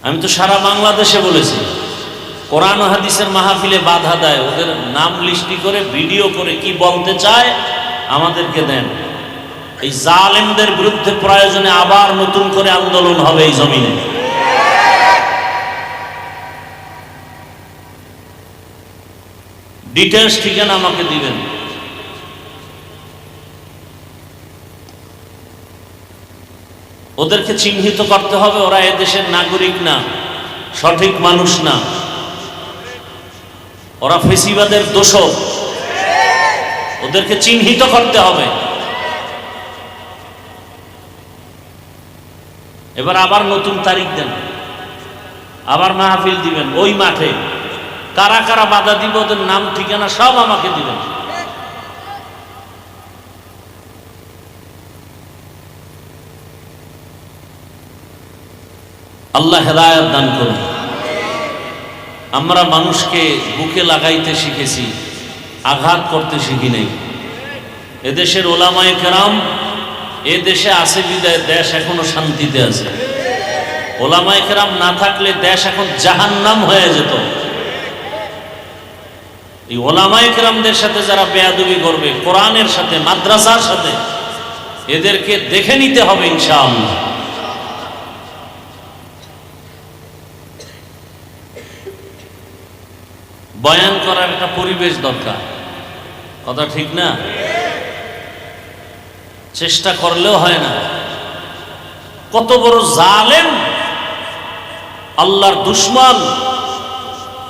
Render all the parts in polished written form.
আমি তো সারা বাংলাদেশে বলেছি, কোরআন ও হাদিসের মাহফিলে বাধা দেয়, ওদের নাম লিস্টি করে ভিডিও করে কি বলতে চায় আমাদেরকে দেন। এই জালেমদের বিরুদ্ধে প্রয়োজনে আবার নতুন করে আন্দোলন হবে এই জমিনে। ডিটেলস ঠিকানা আমাকে দিবেন। ওদেরকে চিহ্নিত করতে হবে, ওরা এদেশের নাগরিক না, সঠিক মানুষ না, ওরা ফেসিবাদের দোষক। ওদেরকে চিহ্নিত করতে হবে। এবার আবার নতুন তারিখ দেন, আবার মাহফিল দিবেন ওই মাঠে। কারা কারা বাধা দিব ওদের নাম ঠিকানা সব আমাকে দিবেন। আল্লাহ হেদায়েত দান করুন। আমরা মানুষকে বুকে লাগাইতে শিখেছি, আঘাত করতে শিখি নাই। এদেশের ওলামায়ে কেরাম এ দেশে আছে বিদায় দেশ এখনো শান্তিতে আছে। ওলামায়ে কেরাম না থাকলে দেশ এখন জাহান্নাম হয়ে যেত। এই ওলামায়ে কেরামদের সাথে যারা বেয়াদবি করবে, কোরআনের সাথে, মাদ্রাসার সাথে, এদেরকে দেখে নিতে হবে ইনশাআল্লাহ। বয়ান করার একটা পরিবেশ দরকার, কথা ঠিক না? চেষ্টা করলেও হয় না। কত বড় জালেম, আল্লাহর দুশমন,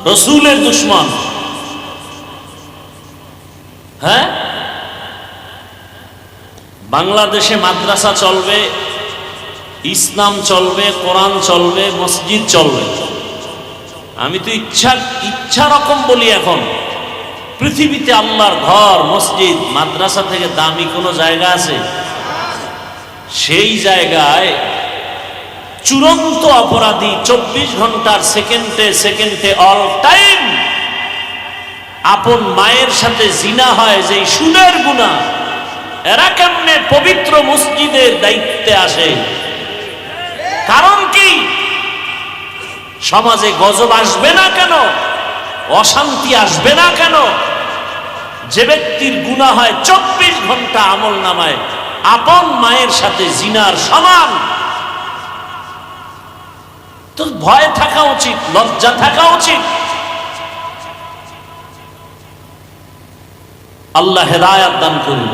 রসুলের দুশমন। হ্যাঁ, বাংলাদেশে মাদ্রাসা চলবে, ইসলাম চলবে, কোরআন চলবে, মসজিদ চলবে। আমি তো ইচ্ছা রকম বলি, এখন পৃথিবীতে আল্লাহর ঘর, মসজিদ, মাদ্রাসা থেকে দামি কোনো জায়গা আছে? সেই জায়গায় চূড়ান্ত অপরাধী 24 ঘন্টার সেকেন্ডে সেকেন্ডে অল টাইম আপন মায়ের সাথে জিনা হয়, যে সুদের গুনাহ, এরা কেমনে পবিত্র মসজিদের দায়িত্বে আসে? কারণ কি? সমাজে গজব আসবে না কেন? অশান্তি আসবে না কেন? যে ব্যক্তির গুনাহ হয় 24 ঘন্টা আমল নামায় আপন মায়ের সাথে জিনার সমান, তো ভয় থাকা উচিত, লজ্জা থাকা উচিত। আল্লাহ হেদায়েত দান করুন।